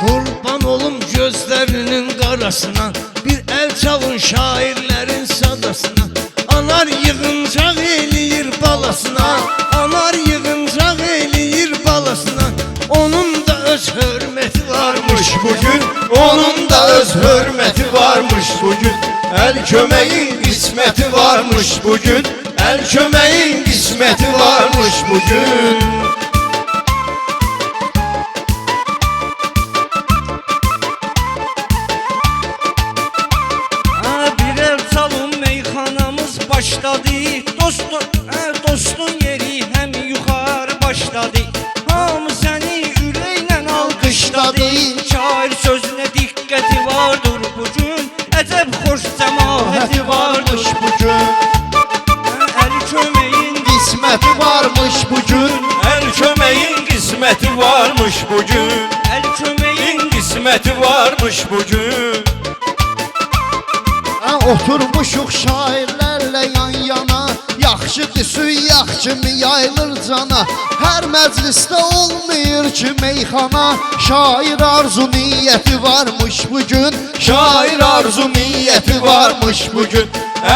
Kurban olum gözlerinin qarasına, bir el çalın şairlerin sadasına. Anar yığıncaq eləyir balasına, anar yığıncaq eləyir balasına. Onun da öz hörməti varmış bugün, onun da öz hörməti varmış bugün. El köməyin qisməti varmış bugün, el köməyin qisməti varmış bugün. Bir el çalın meyxanamız başladı, dostun yeri hem yuxarı başladı. Hamı səni ürəklə alqışladı. Şair sözünə diqqəti vardır bugün, əcəb xoş cəmaəti varmış bugün. El köməyin Qisməti varmış bugün, el köməyin qisməti varmış bugün. El köməyin qisməti varmış bugün. Oturmuşuq şairlərlə yan yana, yaxşıdır süyyaq kimi yayılır cana. Hər məclisdə olmayır ki meyxana, şair arzu niyyəti varmış bugün, şair arzu niyyəti varmış bugün.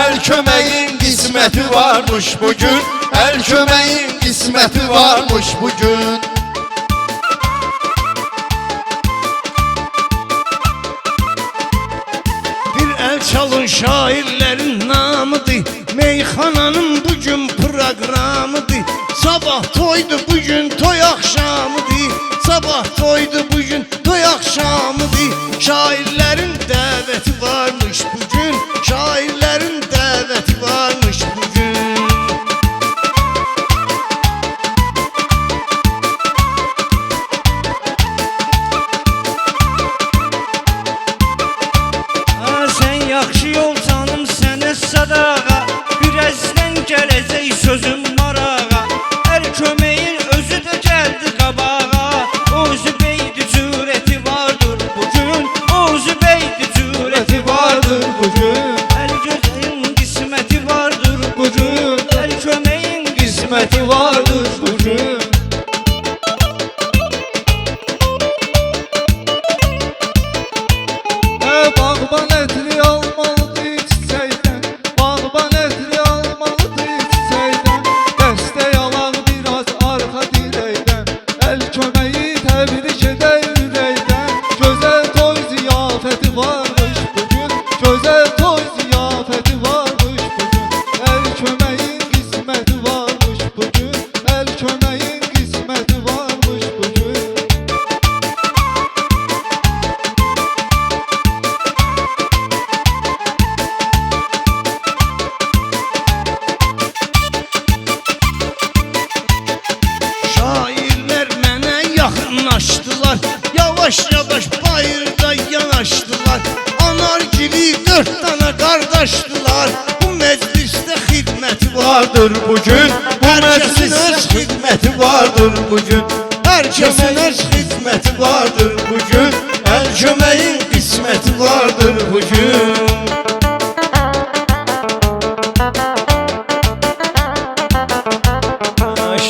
El köməyin qisməti varmış bugün, el köməyin qisməti varmış bugün. Çalın şairlerin namıdır, meyxananın bugün proqramıdır. Sabah toydu bugün toy axşamıdır, sabah toydu bugün toy axşamıdır. Şairlerin dəvəti varmış bugün, şairlerin dəvəti varmış bugün. Yaxşı yol canım sənə sadağa, birazdan gələcək sözüm marağa. El köməyin özü də gəldi qabağa, o Zübeydi cürəti vardır bugün, o Zübeydi cürəti vardır bugün. El gözəyin qisməti vardır bugün, el köməyin qisməti vardır bugün. Bağban etli almalıdır çiçəkdən, bağban etli almalıdır çiçəkdən. Dəstək alaq biraz arxa dirəkdən, el köməyi təbrik edək ürəkdən. Gözəl toy ziyafəti varmış bugün, gözəl toy ziyafəti varmış bugün. El köməyin qisməti varmış bugün, el köməyin qisməti varmış bugün. Şairler mənə yaxınlaşdılar, yavaş yavaş bayırda yanaşdılar. Anargili 4 tane qardaşdılar, bu meclisdə xidməti vardır bugün, bu meclisdə xidməti vardır bugün. Herkesin öz xidməti vardır bugün, el köməyin qisməti vardır bugün.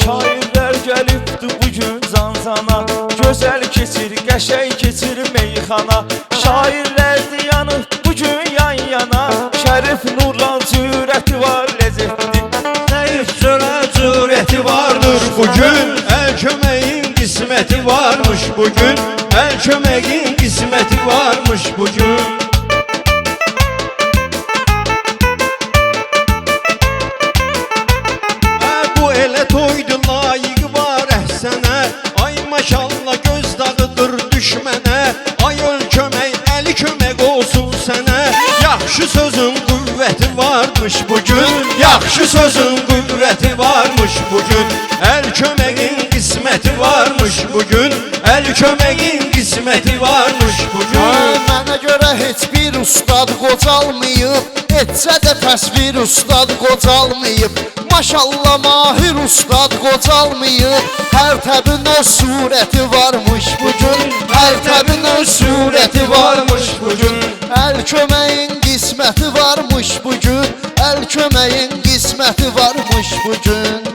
Şairlər gəlibdi bugün zanzana, gözəl keçir, qəşəng keçir meyxana. Şairlərdir yanıb bugün yan yana, Şərif Nurlan cürəti var ləzzətli. Zəif cürəti Vardır bugün, el köməyin qisməti varmış bugün, el köməyin qisməti varmış bugün. Bu elə toydu layiqi var əhsənə, ay maşallah göz dağıdır düşmənə. Ay öl kömək, əli kömək olsun sənə. Yaxşı sözün qüvvəti varmış bugün, yaxşı sözün qüvvəti varmış bugün. El köməyin qisməti varmış bugün, el köməyin qisməti varmış bugün. Mənə görə heç bir ustad qocalmayıb, etsə də təsvir ustad qocalmayıb. Maşallah mahir ustad qocalmayıb, hər təbin öz surəti varmış bugün, hər təbin öz surəti varmış bugün. El köməyin qisməti varmış bugün, el köməyin qisməti varmış bugün.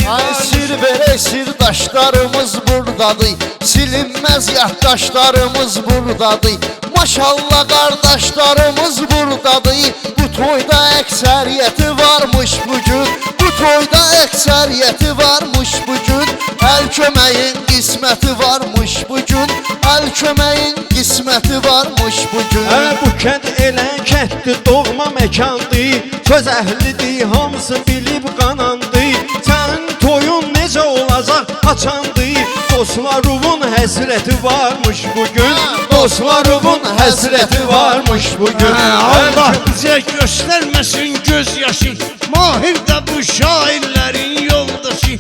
Ay sir verək sirdaşlarımız buradadır, silinməz yaddaşlarımız buradadır. Maşallah qardaşlarımız buradadır. Bu toyda əksəriyyəti varmış bugün, bu toyda əksəriyyəti varmış bugün. Əl köməyin qisməti varmış bugün, əl köməyin qisməti varmış bugün. Bu kənd elə kətdir, doğma məkandır, söz əhlidir, hamısı bilib qanandı. Sənin toyun necə olacaq, haçandır, dostlarımın həsrəti varmış bugün, dostlarımın həsrəti varmış bugün. Allah bizə göstərməsin göz yaşı, Mahir də bu şairlərin yoldaşı.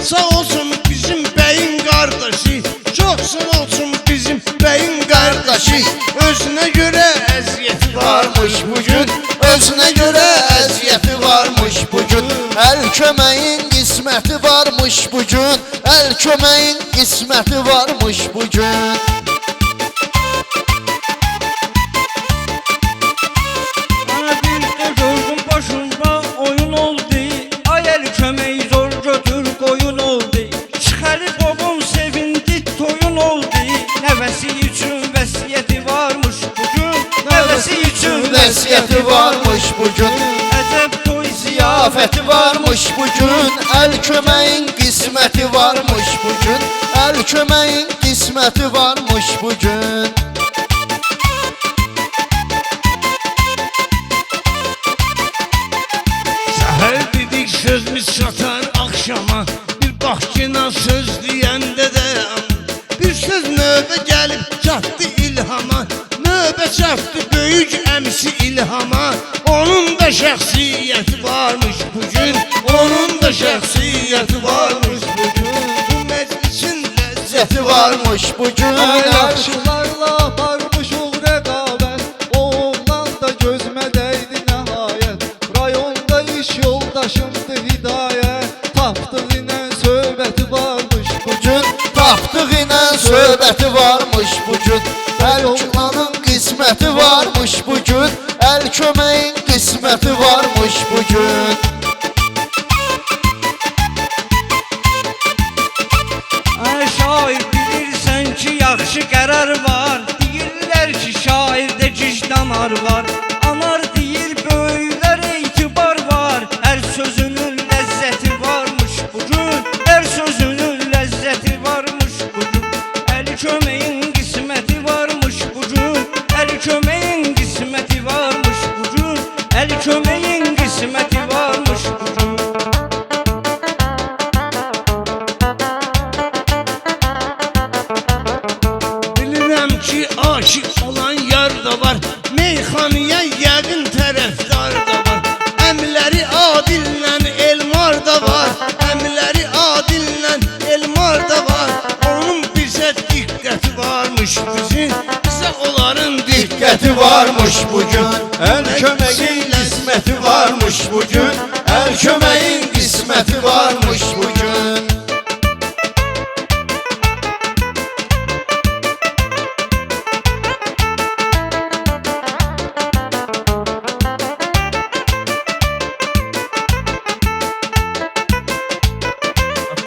Sağ olsun bizim bəyin qardaşı, çox sağ olsun bizim bəyin qardaşı. Özünə görə əziyyəti varmış bugün, Özünə görə əziyyəti varmış bugün. Əl köməyin qisməti varmış bugün, əl köməyin qisməti varmış bugün. Ana bir də gördüm başımda oyun oldu, ay əl kömək zor götür qoyun oldu. Çıxarı qobun sevindi toyun oldu, nəvəsi üçün vəsiyyəti varmış bugün, nəvəsi üçün Vəsiyyəti varmış bugün, Əcəb toy ziyafəti varmış bugün. Əl köməyin qisməti varmış bugün, əl köməyin qisməti varmış bugün. Səhər dedik sözümüz çatar axşama, bir bax ki söz deyəndə də bir söz növbə gəlib çatdı ilhama, növbə çatdı böyük əmsi ilhama. Onun da şəxsiyyəti varmış bugün, onun da şəxsiyyəti varmış bugün. Bu məclisin ləzzəti Varmış bugün, Yaxşılarla aparmış ol rəqabət, o oğlan da gözmə dəydi nəhayət. Rayonda iş yoldaşımdı hidayət, tapdıq ilə söhbəti varmış bugün tapdıq ilə söhbəti varmış bugün. Əl köməyin qisməti varmış bugün, əl köməyin qisməti varmış bugün. Ay şair bilirsən ki yaxşı qərar var, deyirlər ki şairdə gicdanar var. Anar deyir böyüklər etibar var, hər sözünün ləzzəti varmış bugün, hər sözünün ləzzəti varmış bugün. Əli köməyin qisməti varmış bugün, əli köməyin qisməti varmış bugün, əli köməyin qisməti varmış bugün. Bilirəm ki aşık olan yar da var, meyxanıya yəqin tərəfdar da var. Əmləri adillə elmar da var, əmləri adillə elmar da var. Onun bizə diqqəti varmış bizim, bizə onların diqqəti varmış bugün. Əl köməyin qisməti varmış bugün, əl köməyin qisməti varmış bugün.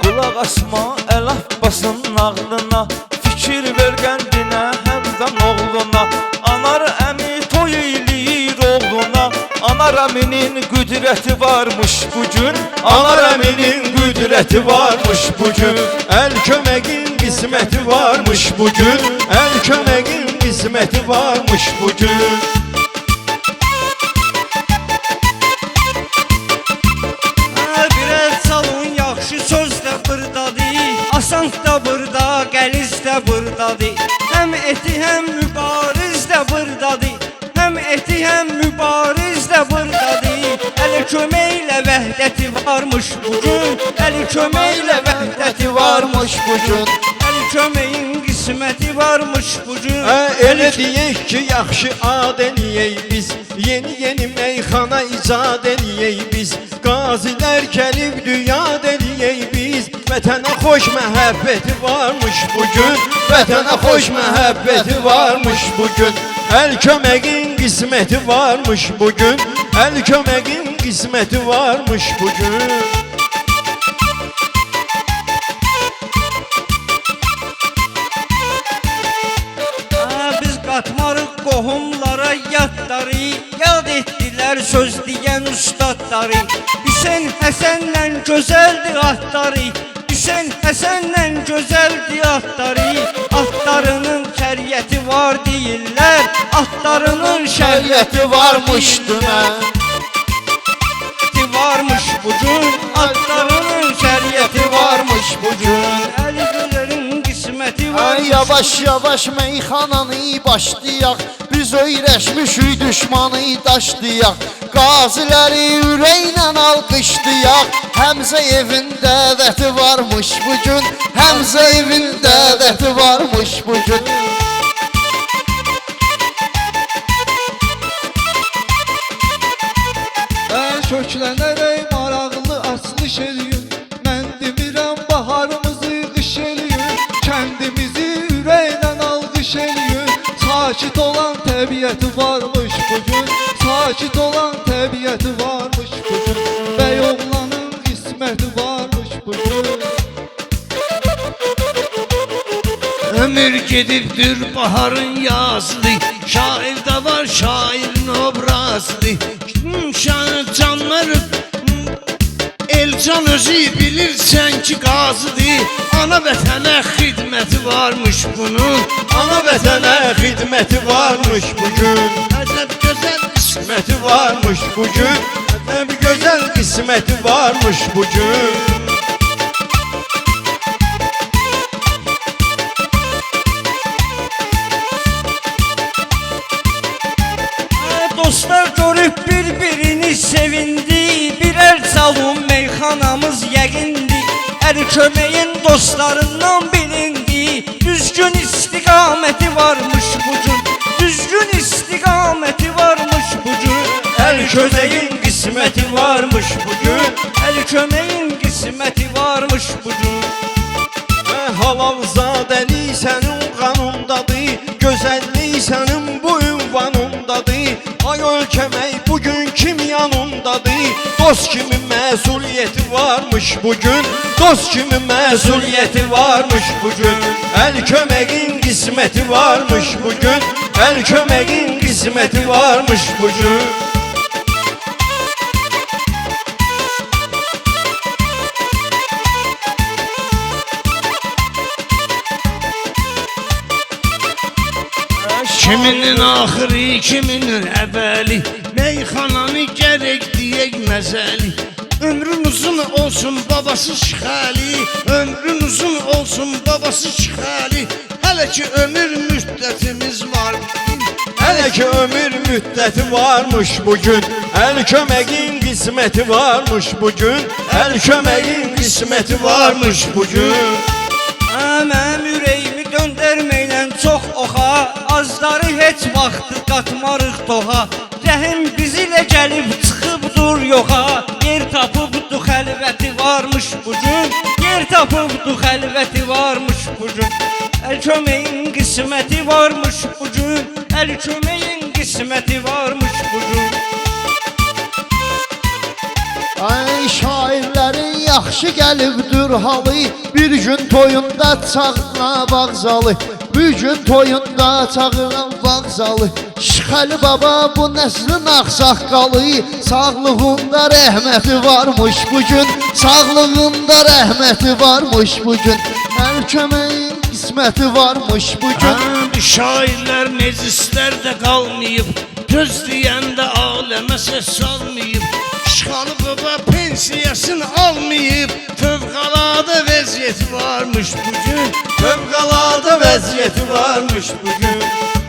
Qulaq asma Əl Abbasın nağlına, fikir ver qəndinə həmdən oğluna. Anar əmi toy eləyir oğluna, anar əminin qüdrəti varmış bugün, Anar əminin qüdrəti varmış bugün, əl köməyin qisməti varmış bugün, əl köməyin qisməti varmış bugün. Birər salon yaxşı söz də burdadır, asant da burda, qəliz də burdadır. Həm eti həm mübariz də burdadır, həm eti həm mübariz də burdadır. Əli köməklə vəhdəti varmış bugün, əli köməklə vəhdəti varmış bugün, əli köməyin qisməti varmış bugün. Elə deyək ki, yaxşı ad eləyək biz, yeni meyxana icad eləyək biz. Qazilər gəlib düyad eləyək biz, vətənə xoş məhəbbəti varmış bugün, vətənə xoş məhəbbəti varmış bugün. Əl köməyin qisməti varmış bugün, əl köməyin qisməti varmış bugün. deyirlər söz deyən ustadları. Hüseyn Həsənlə gözəldir atları, Hüseyn Həsənlə gözəldir atları. Atlarının şəriəti var deyirlər, atlarının şəriəti varmışdı mən. varmış bugün, atlarının şəriəti varmış bugün. Əli gözəlin qisməti Ay varmış. yavaş yavaş meyxananı başlayaq, biz öyrəşmişik düşmanı daşlayaq. Qaziləri ürəklə alqışlayaq, Həmzə evin dəvəti varmış bugün, Həmzə evin dəvəti varmış bugün. Köklənərək maraqlı açılış eləyir. Mən demirəm baharımızı qış eləyir. Kəndimizi ürəklə alqış eləyir. Sakit olan təbiəti varmış bugün, sakit olan təbiəti varmış bugün. Bəy oğlanın qisməti varmış bugün. Ömür gedibdir baharın yazdı, şairdə var şairin obrazdı. Canlar Elcan özü bilirsən ki qazıdır. Ana vətənə xidməti varmış bunun, Ana vətənə xidməti varmış bugün. əcəb gözəl Qisməti varmış bugün. Bir gözəl qisməti varmış bugün. Dostlar görüb bir-birini sevindi, birər salon meyxanamız yəqindi. Əli köməyin dostlarından bilindi, düzgün istiqaməti varmış bugün, düzgün istiqaməti varmış bugün. Əli köməyin qisməti varmış bugün, Əli köməyin qisməti varmış bugün. Halal zadəli sənin qanundadır, gözəllik sənin bu ünvanındadır. Ay ölkəmək bugün kim yanındadır? Dost kimi məsuliyyəti varmış bugün, dost kimi məsuliyyəti varmış bugün. Əl köməyin qisməti varmış bugün, əl köməyin qisməti varmış bugün. Kiminin axırı, kiminin əvvəli, meyxananı gərək deyək məzəli. Ömrün uzun olsun babası şıxəli, ömrün uzun olsun babası şıxəli. Hələ ki ömür müddətimiz var. Hələ ki ömür müddəti varmış bugün, əl köməyin qisməti varmış bugün, əl köməyin qisməti varmış bugün. Mənim ürəyimi döndərməklə çox oxa, azları heç vaxtı qatmarıq toxa. Rəhim bizilə gəlib çıxıbdur yoxa, yer tapıbdu xəlvəti varmış bugün, yer tapıbdu xəlvəti varmış bugün. Əl köməyin qisməti varmış bugün, əl köməyin qisməti varmış bugün. Ay şairlərin yaxşı gəlibdir halı, bir gün toyunda çağıran bağzalı, bir gün toyunda çağıran bağzalı. Şıxəli baba bu nəslin ağsaqqalı, sağlığında rəhməti varmış bugün, sağlığında rəhməti varmış bugün. Əl köməyin qisməti varmış bugün. Şairlər meclislər də qalmayıb, göz deyəndə aləmə səs salmayıb. İşğalı baba pensiyasını almayıb, fövqəladə vəziyyəti varmış bugün, Fövqəladə vəziyyəti varmış bugün.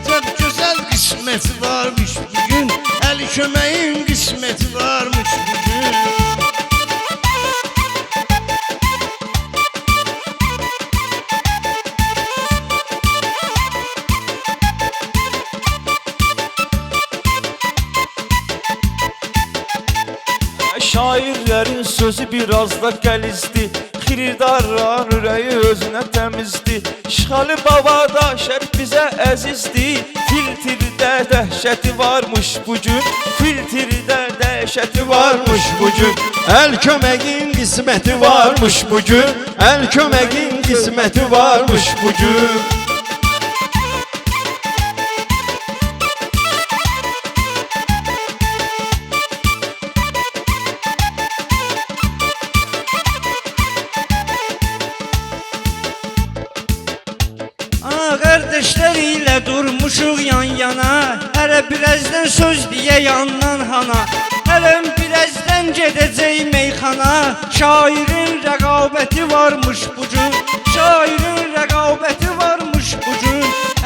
Cəb gözəl qisməti varmış bugün, Əli köməyin qisməti varmış bugün. Şairlərin sözü biraz da gəlizdi, xiridarların ürəyi özünə təmizdi. İşğalı baba da şərq bizə əzizdi, filtrdə dəhşəti varmış bugün, filtrdə dəhşəti Varmış bugün, əl köməyin qisməti varmış bugün, əl köməyin qisməti varmış bugün. birazdan söz diye yandan hana Hələm birazdan gedəcək meyxana Şairin rəqabəti varmış bu gün Şairin rəqabəti varmış bu gün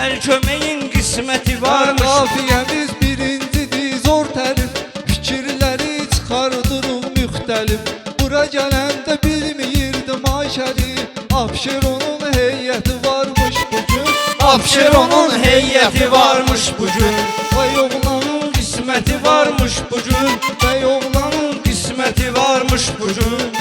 Əl köməyin qisməti varmış Qafiyəmiz birincidir zor tərif Fikirləri çıxardırıq müxtəlif Bura gələndə bilmiyirdim ay şərif Abşeronun heyəti varmış bugün Abşeronun heyəti varmış bu gün Vay oğlanın Qisməti varmış bu gün Vay oğlanın Qisməti varmış bu gün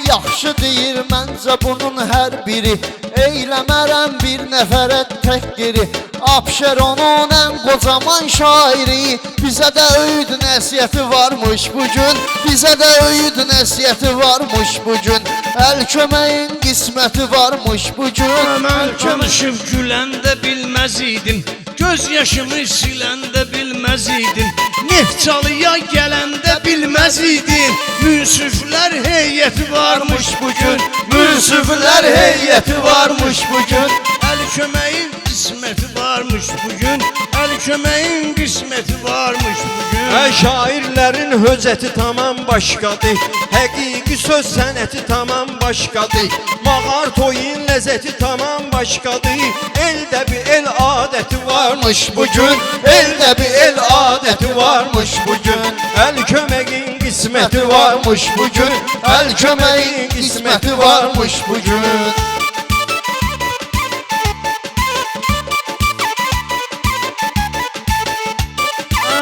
Yaxşı deyir məncə bunun hər biri Eyləmərəm bir nəfərə tək geri Abşeronun ən qocaman şairi Bizə də öyüd nəsiyyəti varmış bugün Bizə də öyüd nəsiyyəti varmış bugün Əl köməyin qisməti varmış bugün Mən konuşub güləndə bilməz idim Göz yaşımı siləndə bilməz idim Neftçalıya gələndə bilməz idim Münsüflər heyəti varmış bugün Münsüflər heyəti varmış bugün Əl köməyin qisməti varmış bugün Əl köməyin qisməti varmış bugün Şairlərin höcəti tamam başqadır Həqiqi söz sənəti tamam başqadır Mağar toyun ləzzəti tamam başqadır Eldə bir el adəti varmış bugün Eldə bir el adəti varmış bugün Əl köməyin qisməti varmış bugün Əl köməyin qisməti varmış bugün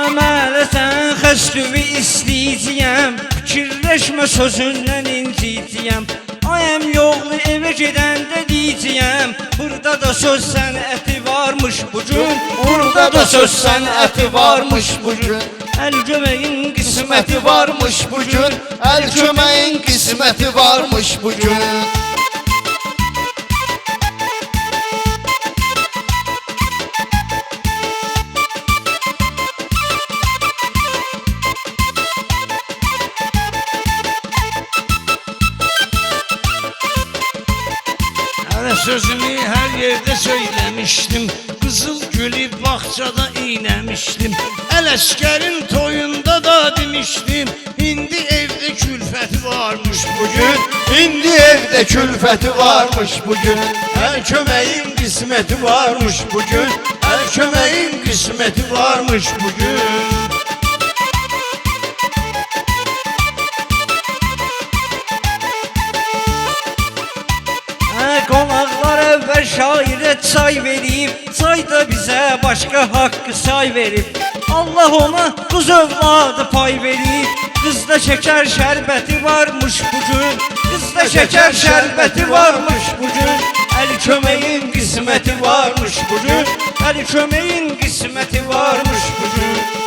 Əmələ sən xəstüvi istəyəcəyəm Fikirləşmə sözündən inciyəcəyəm Ayəm yoxlu evə gedəndə deyəcəyəm Burada da söz sənəti varmış bugün Burada da söz sənəti varmış bugün Əl köməyin Qisməti varmış bugün Əl köməyin qisməti varmış bugün Hələ sözümü hər yerdə söyləmişdim Qızıl gülü bağçada iynəmişdim Ələşkərin toyunda da demişdim İndi evdə külfəti varmış bugün İndi evdə külfəti varmış bugün Əl köməyin qisməti varmış bugün Əl köməyin qisməti varmış bugün Qonaqlar əvvəl şairə çay verib Çay da bizə başqa haqqı say verib Allah ona qız övladı pay verib Qızda şəkər şərbəti varmış bugün Qızda şəkər şərbəti varmış bugün Əl köməyin qisməti varmış bugün Əl köməyin qisməti varmış bugün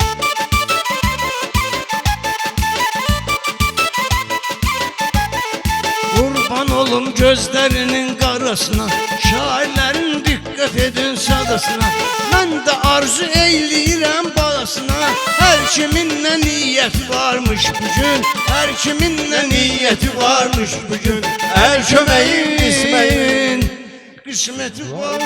Qurban olum gözlərinin qarasına Şairlərin diqqət edin sadasına Mən də arzu eyləyirəm balasına Hər kimin nə niyyəti varmış bugün Hər kimin nə niyyəti varmış bugün Əl köməyin qisməti Qisməti var